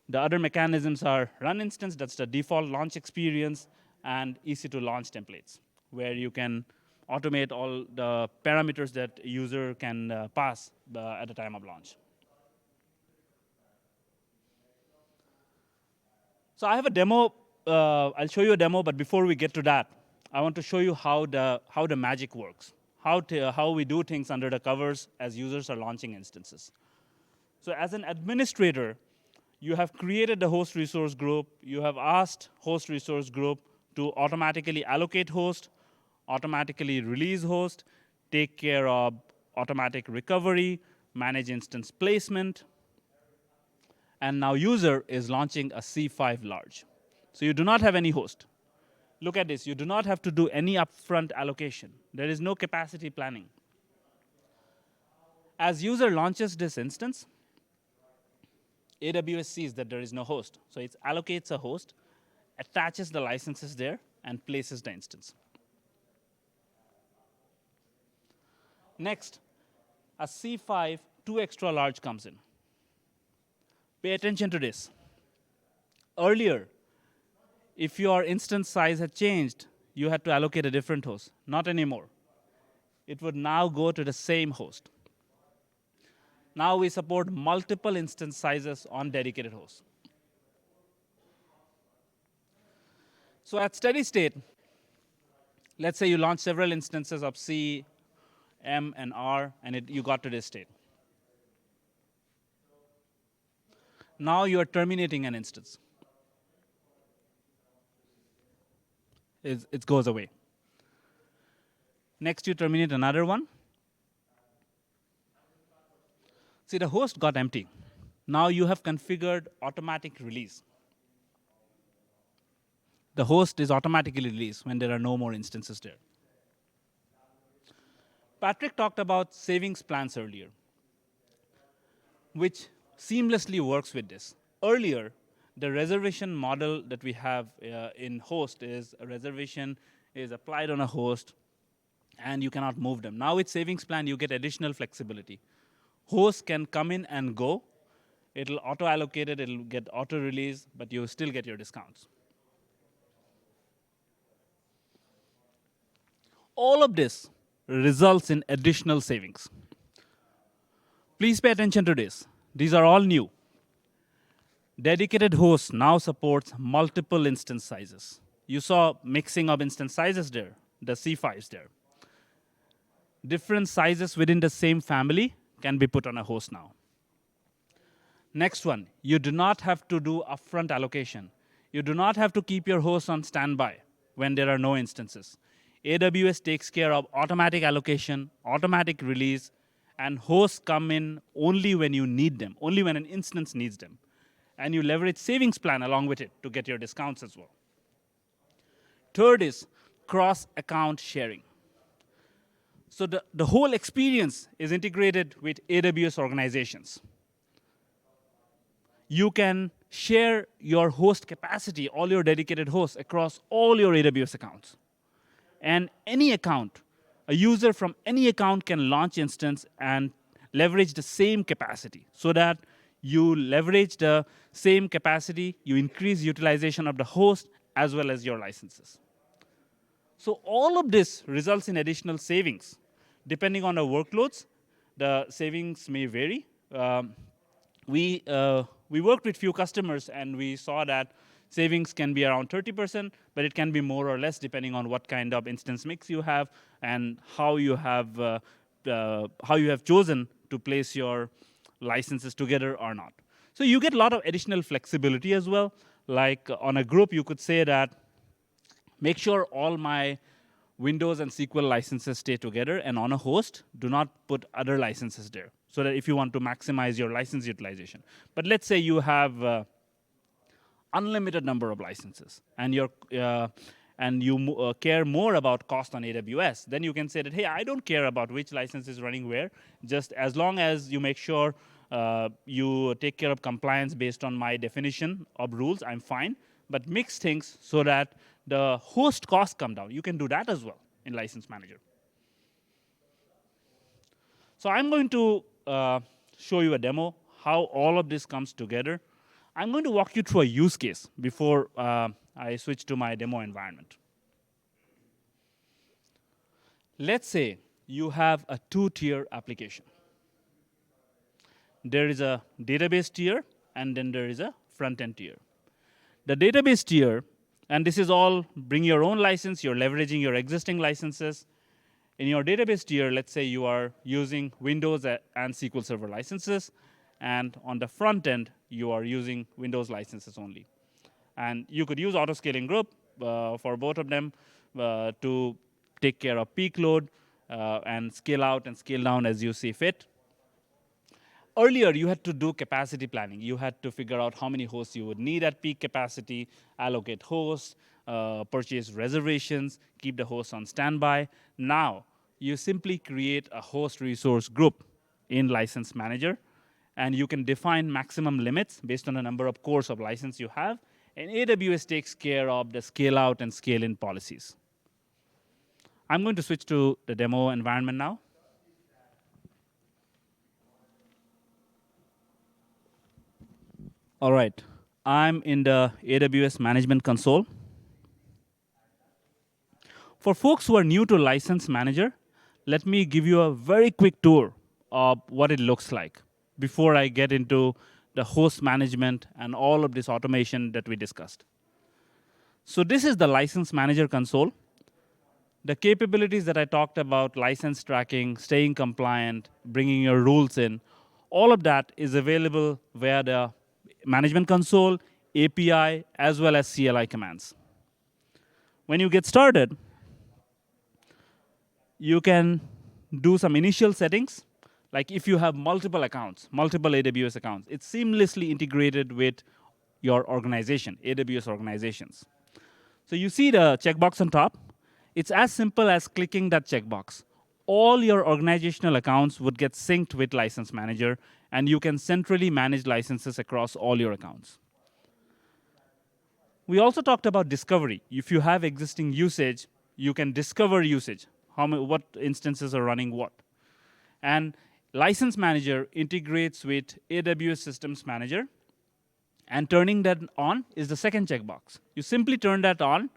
The other mechanisms are run instance, that's the default launch experience, and EC2 launch templates, where you can automate all the parameters that user can pass at the time of launch. So I have a demo. I'll show you a demo, but before we get to that, I want to show you how the magic works, how we do things under the covers as users are launching instances. So as an administrator, you have created the host resource group. You have asked host resource group to automatically allocate host, automatically release host, take care of automatic recovery, manage instance placement. And now user is launching a C5 large. So you do not have any host. Look at this. You do not have to do any upfront allocation. There is no capacity planning. As user launches this instance, AWS sees that there is no host. So it allocates a host, attaches the licenses there, and places the instance. Next, a C5 2 extra large comes in. Pay attention to this. Earlier, if your instance size had changed, you had to allocate a different host. Not anymore. It would now go to the same host. Now we support multiple instance sizes on dedicated hosts. So at steady state, let's say you launch several instances of C, M, and R, and you got to this state. Now you are terminating an instance. It goes away. Next, you terminate another one. See, the host got empty. Now you have configured automatic release. The host is automatically released when there are no more instances there. Patrick talked about savings plans earlier, which seamlessly works with this. Earlier, the reservation model that we have in host is a reservation is applied on a host, and you cannot move them. Now with savings plan, you get additional flexibility. Hosts can come in and go. It'll auto-allocate it, it'll get auto-release, but you still get your discounts. All of this results in additional savings. Please pay attention to this. These are all new. Dedicated hosts now supports multiple instance sizes. You saw mixing of instance sizes there, the C5s there. Different sizes within the same family can be put on a host now. Next one, you do not have to do upfront allocation. You do not have to keep your host on standby when there are no instances. AWS takes care of automatic allocation, automatic release, and hosts come in only when you need them, only when an instance needs them. And you leverage savings plan along with it to get your discounts as well. Third is cross-account sharing. So the whole experience is integrated with AWS organizations. You can share your host capacity, all your dedicated hosts, across all your AWS accounts. And any account, a user from any account can launch instance and leverage the same capacity so that you leverage the same capacity, you increase utilization of the host as well as your licenses. So all of this results in additional savings. Depending on the workloads, the savings may vary. We worked with few customers and we saw that savings can be around 30%, but it can be more or less depending on what kind of instance mix you have and how you have chosen to place your licenses together or not. So you get a lot of additional flexibility as well. Like on a group, you could say that make sure all my Windows and SQL licenses stay together, and on a host, do not put other licenses there, so that if you want to maximize your license utilization. But let's say you have unlimited number of licenses, and you care more about cost on AWS, then you can say that, hey, I don't care about which license is running where, just as long as you make sure you take care of compliance based on my definition of rules, I'm fine. But mix things so that the host costs come down. You can do that as well in License Manager. So I'm going to show you a demo, how all of this comes together. I'm going to walk you through a use case before I switch to my demo environment. Let's say you have a two-tier application. There is a database tier, and then there is a front-end tier. The database tier, and this is all bring your own license, you're leveraging your existing licenses. In your database tier, let's say you are using Windows and SQL Server licenses, and on the front end, you are using Windows licenses only. And you could use auto-scaling group for both of them to take care of peak load and scale out and scale down as you see fit. Earlier, you had to do capacity planning. You had to figure out how many hosts you would need at peak capacity, allocate hosts, purchase reservations, keep the hosts on standby. Now, you simply create a host resource group in License Manager, and you can define maximum limits based on the number of cores of license you have, and AWS takes care of the scale out and scale in policies. I'm going to switch to the demo environment now. All right, I'm in the AWS Management Console. For folks who are new to License Manager, let me give you a very quick tour of what it looks like before I get into the host management and all of this automation that we discussed. So this is the License Manager console. The capabilities that I talked about, license tracking, staying compliant, bringing your rules in, all of that is available via the management console, API, as well as CLI commands. When you get started, you can do some initial settings. Like if you have multiple accounts, multiple AWS accounts, it's seamlessly integrated with your organization, AWS organizations. So you see the checkbox on top. It's as simple as clicking that checkbox. All your organizational accounts would get synced with License Manager, and you can centrally manage licenses across all your accounts. We also talked about discovery. If you have existing usage, you can discover usage. What instances are running what. And License Manager integrates with AWS Systems Manager, and turning that on is the second checkbox. You simply turn that on,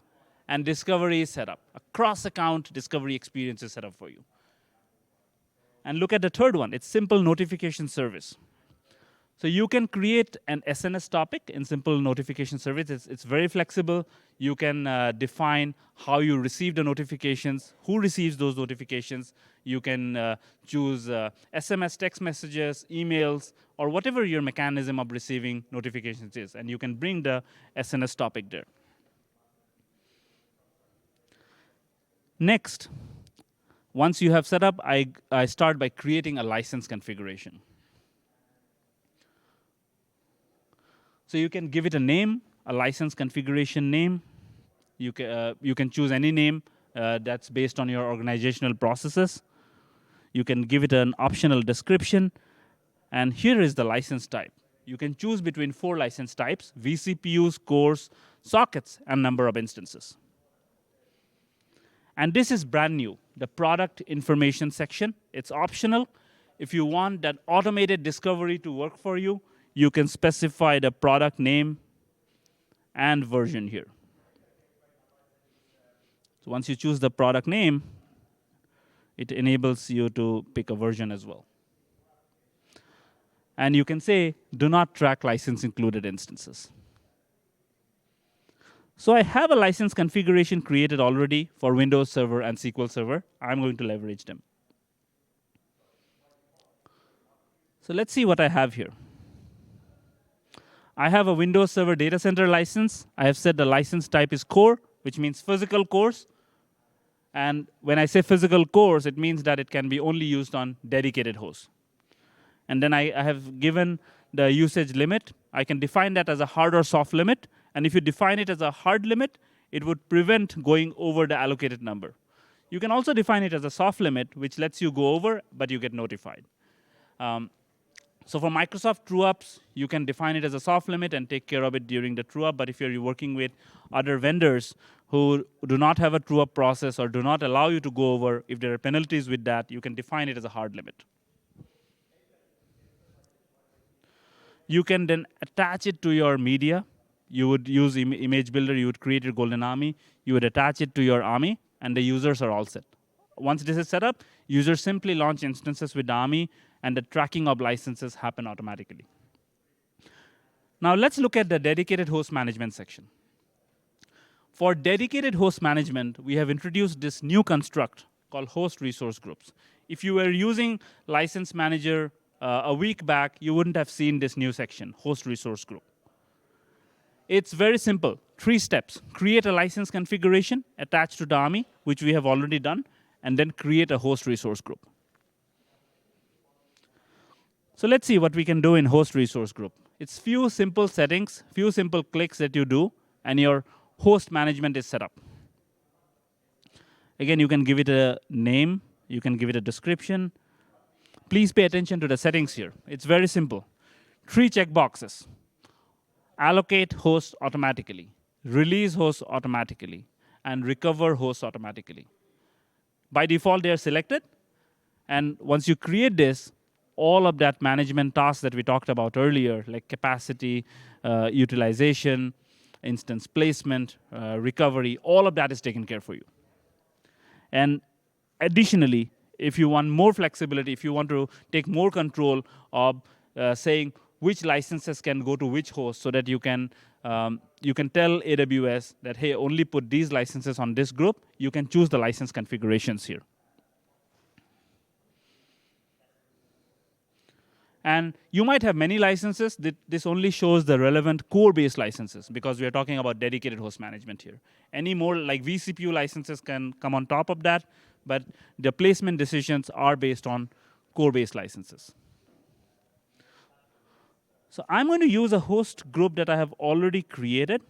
and discovery is set up. A cross-account discovery experience is set up for you. And look at the third one. It's simple notification service. So you can create an SNS topic in simple notification service. It's very flexible. You can define how you receive the notifications, who receives those notifications. You can choose SMS, text messages, emails, or whatever your mechanism of receiving notifications is. And you can bring the SNS topic there. Next, once you have set up, I start by creating a license configuration. So you can give it a name, a license configuration name. You can choose any name that's based on your organizational processes. You can give it an optional description. And here is the license type. You can choose between 4 license types: vCPUs, cores, sockets, and number of instances. And this is brand new, the product information section. It's optional. If you want that automated discovery to work for you, you can specify the product name and version here. So once you choose the product name, it enables you to pick a version as well. And you can say, do not track license included instances. So I have a license configuration created already for Windows Server and SQL Server. I'm going to leverage them. So let's see what I have here. I have a Windows Server data center license. I have said the license type is core, which means physical cores. And when I say physical cores, it means that it can be only used on dedicated hosts. And then I have given the usage limit. I can define that as a hard or soft limit. And if you define it as a hard limit, it would prevent going over the allocated number. You can also define it as a soft limit, which lets you go over, but you get notified. So for Microsoft true-ups, you can define it as a soft limit and take care of it during the true-up. But if you're working with other vendors who do not have a true-up process or do not allow you to go over, if there are penalties with that, you can define it as a hard limit. You can then attach it to your media. You would use Image Builder. You would create your Golden Army. You would attach it to your Army, and the users are all set. Once this is set up, users simply launch instances with the Army, and the tracking of licenses happen automatically. Now let's look at the dedicated host management section. For dedicated host management, we have introduced this new construct called host resource groups. If you were using License Manager a week back, you wouldn't have seen this new section, host resource group. It's very simple, 3 steps. Create a license configuration attached to the Army, which we have already done, and then create a host resource group. So let's see what we can do in host resource group. It's few simple settings, few simple clicks that you do, and your host management is set up. Again, you can give it a name. You can give it a description. Please pay attention to the settings here. It's very simple. 3 checkboxes. Allocate hosts automatically, release hosts automatically, and recover hosts automatically. By default, they are selected. And once you create this, all of that management tasks that we talked about earlier, like capacity, utilization, instance placement, recovery, all of that is taken care for you. And additionally, if you want more flexibility, if you want to take more control of saying which licenses can go to which host, so that you can tell AWS that, hey, only put these licenses on this group, you can choose the license configurations here. And you might have many licenses. This only shows the relevant core-based licenses, because we are talking about dedicated host management here. Any more like vCPU licenses can come on top of that, but the placement decisions are based on core-based licenses. So I'm going to use a host group that I have already created.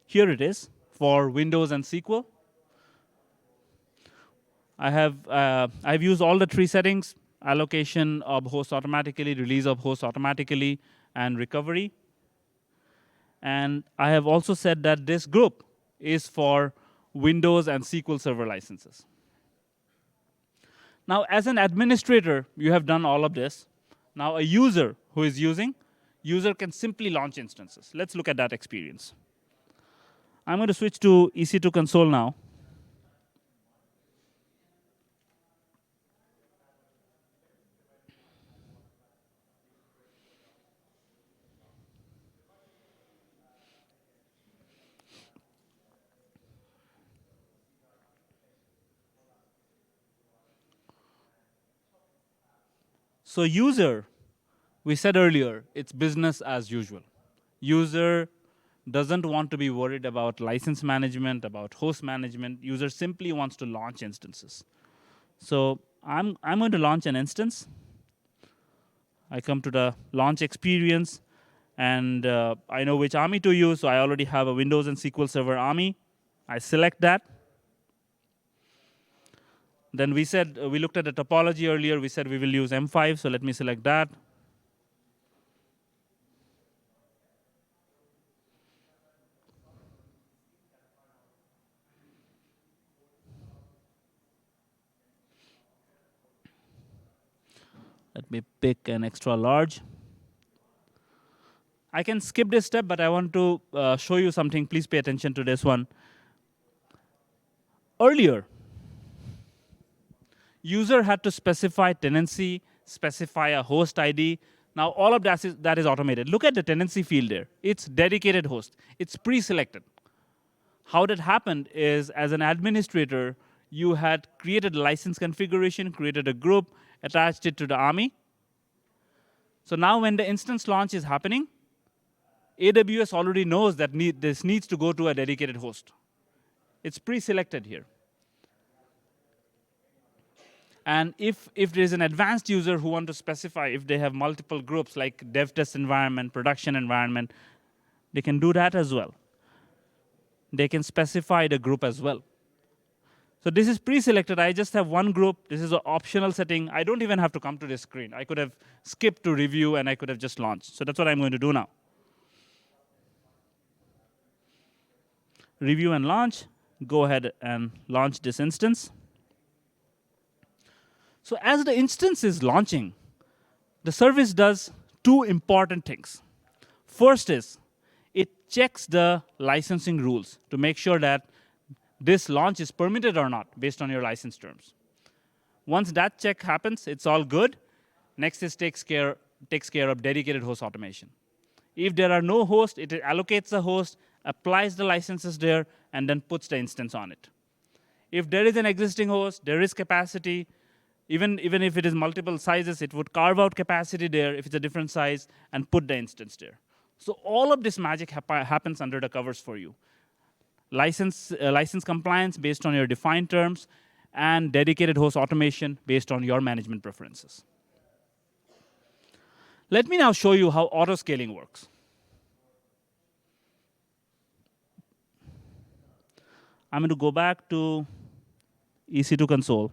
Here it is for Windows and SQL. I've used all the three settings: allocation of hosts automatically, release of hosts automatically, and recovery. And I have also said that this group is for Windows and SQL Server licenses. Now, as an administrator, you have done all of this. Now, a user who is user can simply launch instances. Let's look at that experience. I'm going to switch to EC2 console now. So user, we said earlier, it's business as usual. User doesn't want to be worried about license management, about host management. User simply wants to launch instances. So I'm going to launch an instance. I come to the launch experience, and I know which ARMY to use, so I already have a Windows and SQL Server ARMY. I select that. Then we said, we looked at the topology earlier. We said we will use M5, so let me select that. Let me pick an extra large. I can skip this step, but I want to show you something. Please pay attention to this one. Earlier, user had to specify tenancy, specify a host ID. Now all of that is automated. Look at the tenancy field there. It's dedicated host. It's pre-selected. How that happened is, as an administrator, you had created a license configuration, created a group, attached it to the ARMY. So now when the instance launch is happening, AWS already knows that this needs to go to a dedicated host. It's pre-selected here. And if there's an advanced user who wants to specify, if they have multiple groups like dev test environment, production environment, they can do that as well. They can specify the group as well. So this is pre-selected. I just have one group. This is an optional setting. I don't even have to come to this screen. I could have skipped to review, and I could have just launched. So that's what I'm going to do now. Review and launch. Go ahead and launch this instance. So as the instance is launching, the service does two important things. First is, it checks the licensing rules to make sure that this launch is permitted or not based on your license terms. Once that check happens, it's all good. Next is takes care of dedicated host automation. If there are no hosts, it allocates the host, applies the licenses there, and then puts the instance on it. If there is an existing host, there is capacity. Even if it is multiple sizes, it would carve out capacity there if it's a different size and put the instance there. So all of this magic happens under the covers for you. License compliance based on your defined terms, and dedicated host automation based on your management preferences. Let me now show you how auto-scaling works. I'm going to go back to EC2 console.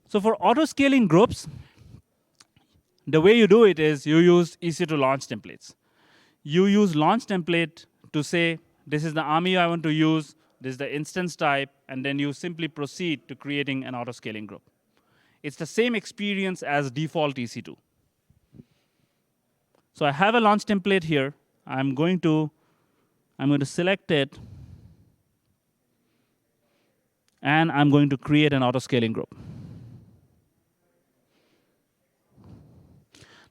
So for auto-scaling groups, the way you do it is you use EC2 launch templates. You use launch template to say, this is the ARMY I want to use, this is the instance type, and then you simply proceed to creating an auto-scaling group. It's the same experience as default EC2. So I have a launch template here. I'm going to select it, and I'm going to create an auto-scaling group.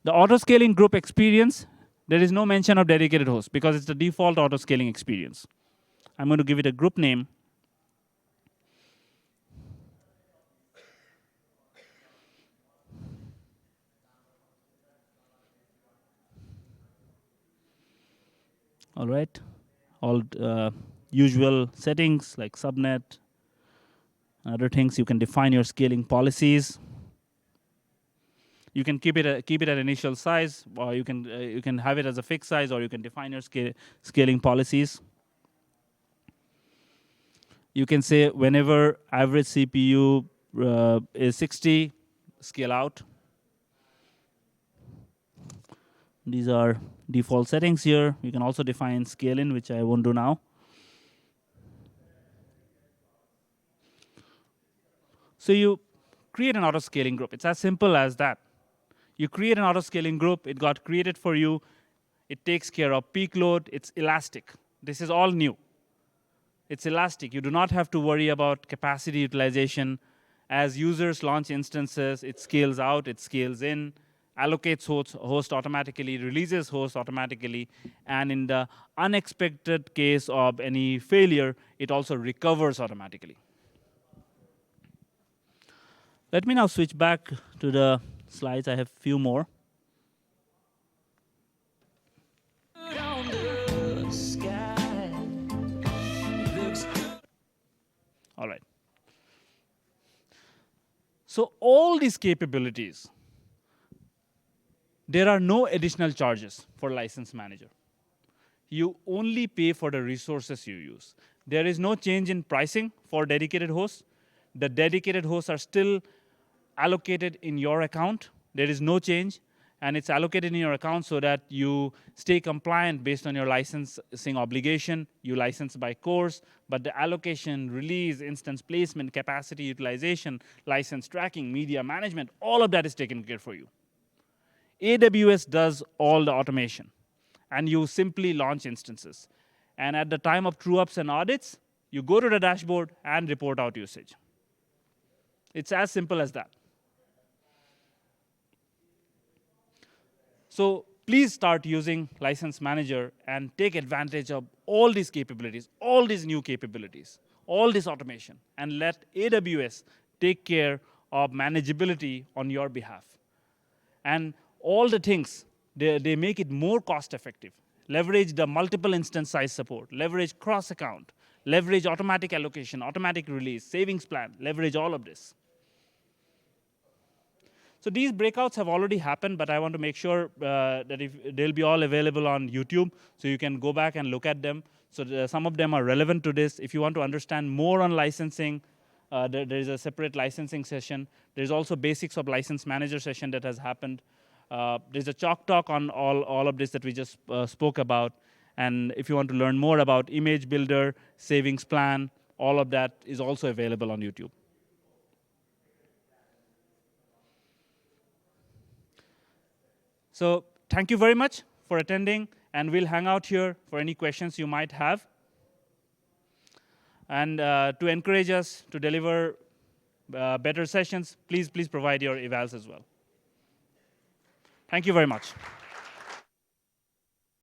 The auto-scaling group experience, there is no mention of dedicated host because it's the default auto-scaling experience. I'm going to give it a group name. All right, all usual settings like subnet, other things. You can define your scaling policies. You can keep it at initial size, or you can have it as a fixed size, or you can define your scaling policies. You can say whenever average CPU is 60, scale out. These are default settings here. You can also define scale in, which I won't do now. So you create an auto-scaling group. It's as simple as that. You create an auto-scaling group. It got created for you. It takes care of peak load. It's elastic. This is all new. It's elastic. You do not have to worry about capacity utilization. As users launch instances, it scales out, it scales in, allocates host automatically, releases host automatically, and in the unexpected case of any failure, it also recovers automatically. Let me now switch back to the slides. I have a few more. All right. So all these capabilities, there are no additional charges for License Manager. You only pay for the resources you use. There is no change in pricing for dedicated hosts. The dedicated hosts are still allocated in your account. There is no change, and it's allocated in your account so that you stay compliant based on your licensing obligation. You license by course, but the allocation, release, instance placement, capacity utilization, license tracking, media management, all of that is taken care for you. AWS does all the automation, and you simply launch instances. And at the time of true-ups and audits, you go to the dashboard and report out usage. It's as simple as that. So please start using License Manager and take advantage of all these capabilities, all these new capabilities, all this automation, and let AWS take care of manageability on your behalf. And all the things, they make it more cost-effective. Leverage the multiple instance size support, leverage cross-account, leverage automatic allocation, automatic release, savings plan, leverage all of this. So these breakouts have already happened, but I want to make sure that they'll be all available on YouTube, so you can go back and look at them. So some of them are relevant to this. If you want to understand more on licensing, there is a separate licensing session. There's also basics of License Manager session that has happened. There's a chalk talk on all of this that we just spoke about. And if you want to learn more about image builder, savings plan, all of that is also available on YouTube. So thank you very much for attending, and we'll hang out here for any questions you might have. And to encourage us to deliver better sessions, please provide your evals as well. Thank you very much.